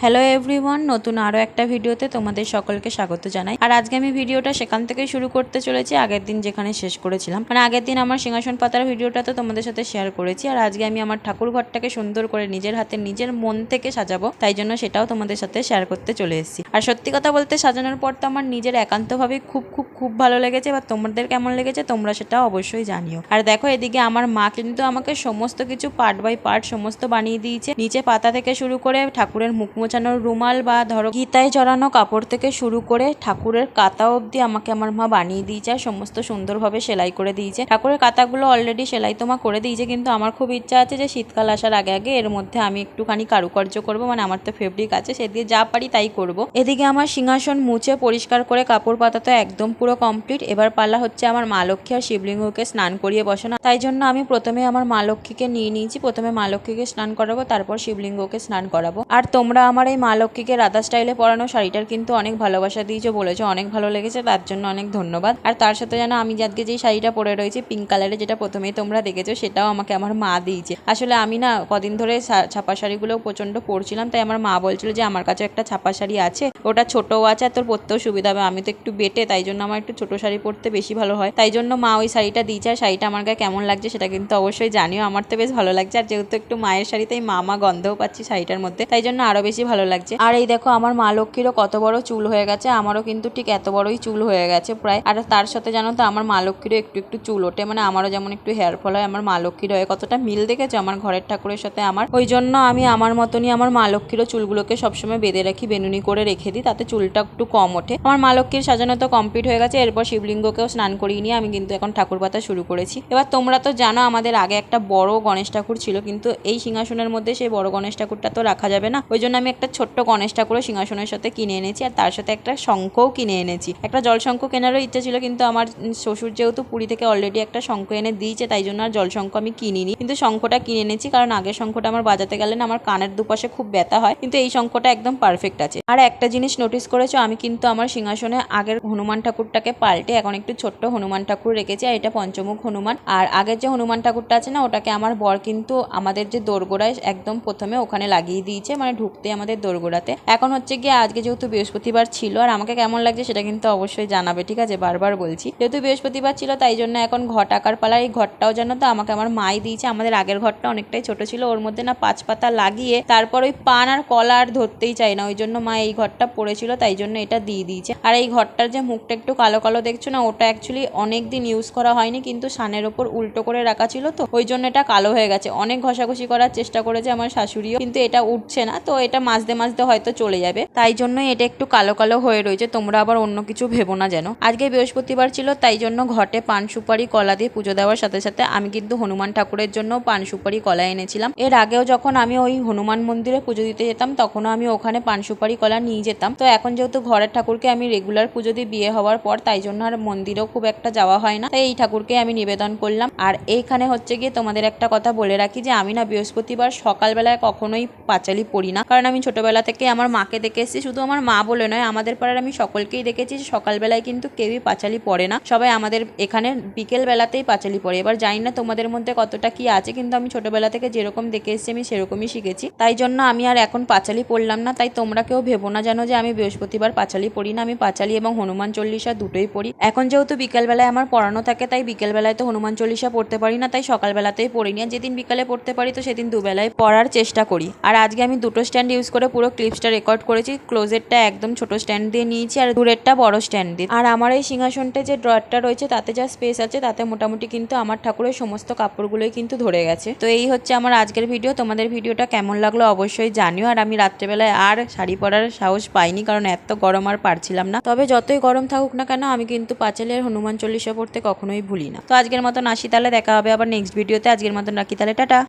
Hello everyone, নতুন আরও একটা ভিডিওতে তোমাদের সকলকে স্বাগত জানাই। আর আজকে আমি ভিডিওটা সেখান থেকেই শুরু করতে চলেছি আগের দিন যেখানে শেষ করেছিলাম। মানে আগের দিন আমার সিংহাসন পাতার ভিডিওটা তো তোমাদের সাথে শেয়ার করেছি, আর আজকে আমি আমার ঠাকুর ঘরটাকে সুন্দর করে নিজের হাতে নিজের মন থেকে সাজাবো, তাই জন্য সেটাও তোমাদের সাথে শেয়ার করতে চলে এসেছি। আর সত্যি কথা বলতে সাজানোর পর তো আমার নিজের একান্তভাবেই খুব খুব খুব ভালো লেগেছে। বা তোমাদের কেমন লেগেছে তোমরা সেটা অবশ্যই জানিও। আর দেখো এদিকে আমার মা কিন্তু আমাকে সমস্ত কিছু পার্ট বাই পার্ট সমস্ত বানিয়ে দিয়েছে। নিচে পাতা থেকে শুরু করে ঠাকুরের মুখ মোছানোর রুমাল বা ধরো গীতায় জড়ানো কাপড় থেকে শুরু করে ঠাকুরের কাতা অবধি আমাকে আমার মা বানিয়ে দিয়েছে, আর সমস্ত সুন্দরভাবে সেলাই করে দিয়েছে। ঠাকুরের কাতাগুলো অলরেডি সেলাই তোমা করে দিয়েছে, কিন্তু আমার খুব ইচ্ছা আছে যে শীতকাল আসার আগে আগে এর মধ্যে আমি একটুখানি কারুকার্য করব। মানে আমার তো ফেব্রিক আছে, সে দিয়ে যা পারি তাই করব। এদিকে আমার সিংহাসন মুছে পরিষ্কার করে কাপড় পাতা তো একদম পুরো কমপ্লিট। এবার পালা হচ্ছে আমার মা লক্ষ্মী আর শিবলিঙ্গকে স্নান করিয়ে বসানো। তাই জন্য আমি প্রথমে আমার মা লক্ষ্মীকে নিয়ে নিয়েছি। প্রথমে মা লক্ষ্মীকে স্নান করাবো, তারপর শিবলিঙ্গকে স্নান করাবো। আর তোমরা আমার এই মা লক্ষ্মীকে রাধা স্টাইলে পরানো শাড়িটার কিন্তু অনেক ভালোবাসা দিয়েছো, বলেছো অনেক ভালো লেগেছে, তার জন্য অনেক ধন্যবাদ। আর তার সাথে যেন আমি আজকে যেই শাড়িটা পরে রয়েছি পিঙ্ক কালারের, যেটা প্রথমেই তোমরা দেখেছো, সেটাও আমাকে আমার মা দিয়েছে। আসলে আমি না কদিন ধরে ছাপা শাড়িগুলো প্রচণ্ড পরছিলাম, তাই আমার মা বলছিল যে আমার কাছে একটা ছাপা শাড়ি আছে, ওটা ছোটও আছে আর তোর পরতেও সুবিধা হবে। আমি তো একটু বেটে, তাই জন্য আমার একটু ছোট শাড়ি পরতে বেশি ভালো হয়, তাই জন্য মা ওই শাড়িটা দিয়েছে। আর শাড়িটা আমার গায়ে কেমন লাগছে সেটা কিন্তু অবশ্যই জানিও। আমার তো বেশ ভালো লাগছে, আর যেহেতু একটু মায়ের শাড়ি তাই মা গন্ধও পাচ্ছি শাড়িটার মধ্যে, তাই জন্য আরো বেশি ভালো লাগছে। আর এই দেখো আমার মা লক্ষ্মীরও কত বড় চুল হয়ে গেছে, আমারও কিন্তু ঠিক এত বড়ই চুল হয়ে গেছে প্রায়। আর তার সাথে জানো তো আমার মা লক্ষ্মীরও একটু একটু চুল ওঠে, মানে আমারও যেমন একটু হেয়ার ফল হয় আমার মা লক্ষ্মীর হয়। কতটা মিল দেখেছো আমার ঘরের ঠাকুরের সাথে আমার, ওই জন্য আমি আমার মতনই আমার মা লক্ষ্মীরও চুলগুলোকে সবসময় বেঁধে রাখি, বেনুনি করে রেখে দিই, তাতে চুলটা একটু কম ওঠে। আমার মা লক্ষ্মীর সাজানো তো কমপ্লিট হয়ে গেছে। এরপর শিবলিঙ্গকেও স্নান করিয়ে নিয়ে আমি কিন্তু এখন ঠাকুর পাতা শুরু করেছি। এবার তোমরা তো জানো আমাদের আগে একটা বড় গণেশ ঠাকুর ছিল, কিন্তু এই সিংহাসনের মধ্যে সেই বড় গণেশ ঠাকুরটা তো রাখা যাবে না, ওই জন্য আমি একটা ছোট্ট গণেশ ঠাকুরও সিংহাসনের সাথে কিনে এনেছি। আর তার সাথে একটা শঙ্খও কিনে এনেছি। একটা জল শঙ্খ কেনারও ইচ্ছা ছিল, কিন্তু আমার শ্বশুর যেহেতু পুরী থেকে অলরেডি একটা শঙ্খ এনে দিয়েছে, তাই জন্য আর জল শঙ্খ আমি কিনিনি, কিন্তু শঙ্খটা কিনে এনেছি। কারণ আগের শঙ্খটা আমার বাজাতে গেলে না আমার কানের দুপাশে খুব ব্যথা হয়, কিন্তু এই শঙ্খটা একদম পারফেক্ট আছে। আর একটা জিনিস নোটিস করেছো, আমি কিন্তু আমার সিংহাসনে আগের হনুমান ঠাকুরটাকে পাল্টে এখন একটু ছোট্ট হনুমান ঠাকুর রেখেছি, আর এটা পঞ্চমুখ হনুমান। আর আগের যে হনুমান ঠাকুরটা আছে না, ওটাকে আমার বর কিন্তু আমাদের যে দোরগোড়ায় একদম প্রথমে ওখানে লাগিয়ে দিয়েছে, মানে ঢুকতে আমাদের দোরগোড়াতে। এখন হচ্ছে গিয়ে আজকে যেহেতু বৃহস্পতিবার ছিল, আর আমাকে কেমন লাগছে সেটা কিন্তু অবশ্যই জানাবে, ঠিক আছে? বারবার বলছি, যেহেতু বৃহস্পতিবার ছিল তাই জন্য এখন ঘট আকার পালা। এই ঘরটাও জানো তো আমাকে আমার মাই দিয়েছে। আমাদের আগের ঘরটা অনেকটাই ছোট ছিল, ওর মধ্যে না 5 পাতা লাগিয়ে তারপর ওই পান আর কলা আর ধরতেই চাই না, ওই জন্য মা এই ঘরটা পড়েছিল, তাই জন্য এটা দিয়ে দিয়েছে। আর এই ঘরটার যে মুখটা একটু কালো কালো দেখছো না, ওটা অ্যাকচুয়ালি অনেক দিন ইউজ করা হয়নি, কিন্তু সানের ওপর উল্টো করে রাখা ছিল, তো ওই জন্য এটা কালো হয়ে গেছে। অনেক ঘষাঘষি করার চেষ্টা করেছে আমার শাশুড়িও, কিন্তু এটা উঠছে না, তো এটা মাজতে মাজতে হয়তো চলে যাবে, তাই জন্য এটা একটু কালো কালো হয়ে রয়েছে। তোমরা আবার অন্য কিছু ভেবো না যেন। আজকে বৃহস্পতিবার ছিল, তাই জন্য ঘটে পান সুপারি কলা দিয়ে পুজো দেওয়ার সাথে সাথে আমি কিন্তু হনুমান ঠাকুরের জন্য পান সুপারি কলা এনেছিলাম। এর আগেও যখন আমি ওই হনুমান মন্দিরে পুজো দিতে যেতাম, তখনও আমি ওখানে পান সুপারি কলা নিয়ে যেতাম। তো এখন যেহেতু ঘরের ঠাকুরকে আমি রেগুলার পুজো দিয়ে বিয়ে হওয়ার পর, তাই জন্য আর মন্দিরেও খুব একটা যাওয়া হয় না, তাই এই ঠাকুরকে আমি নিবেদন করলাম। আর এইখানে হচ্ছে গিয়ে তোমাদের একটা কথা বলে রাখি, যে আমি না বৃহস্পতিবার সকালবেলায় কখনোই পাঁচালি পড়ি না, কারণ আমি ছোটবেলা থেকে আমার মাকে দেখে এসেছি। শুধু আমার মা বলে নয়, আমাদের পাড়ার আমি সকলকেই দেখেছি যে সকালবেলায় কিন্তু কেউই পাঁচালি পড়ে না, সবাই আমাদের এখানে বিকেল বেলাতেই পাঁচালি পড়ে। এবার জানি না তোমাদের মধ্যে কতটা কি আছে, কিন্তু আমি ছোটবেলা থেকে যেরকম দেখে এসেছি আমি সেরকমই শিখেছি, তাই জন্য আমি আর এখন পাঁচালি পড়লাম না। তাই তোমরা কেউ ভেবো না জানো যে আমি বৃহস্পতিবার পাঁচালি পড়ি না, আমি পাঁচালি এবং হনুমান চল্লিশা দুটোই পড়ি। এখন যেহেতু বিকেলবেলায় আমার পড়ানো থাকে, তাই বিকেলবেলায় তো হনুমান চল্লিশা পড়তে পারি না, তাই সকালবেলাতেই পড়ি না। যেদিন বিকালে পড়তে পারি তো সেদিন দুবেলায় পড়ার চেষ্টা করি। আর আজকে আমি দুটো স্ট্যান্ড ইউজ করে পুরো ক্লিপসটা রেকর্ড করেছি। ক্লোজেরটা একদম ছোট স্ট্যান্ড দিয়ে নিয়েছি, আর দূরেরটা বড় স্ট্যান্ড দিয়ে। আর আমার এই সিংহাসনটা যে ড্রয়ারটা রয়েছে তাতে যা স্পেস আছে, তাতে মোটামুটি কিন্তু আমার ঠাকুরের সমস্ত কাপড়গুলোই কিন্তু ধরে গেছে। তো এই হচ্ছে আমার আজকের ভিডিও। তোমাদের ভিডিওটা কেমন লাগলো অবশ্যই জানিও। আর আমি রাত্রেবেলায় আর শাড়ি পরার সাহস পাইনি, কারণ এত গরম আর পারছিলাম না। তবে যতই গরম থাকুক না কেন, আমি কিন্তু পাঁচালি আর হনুমান চল্লিশা পড়তে কখনোই ভুলি না। তো আজকের মতন আসি, তাহলে দেখা হবে আবার নেক্সট ভিডিওতে। আজকের মতন রাখি তাহলে, টাটা।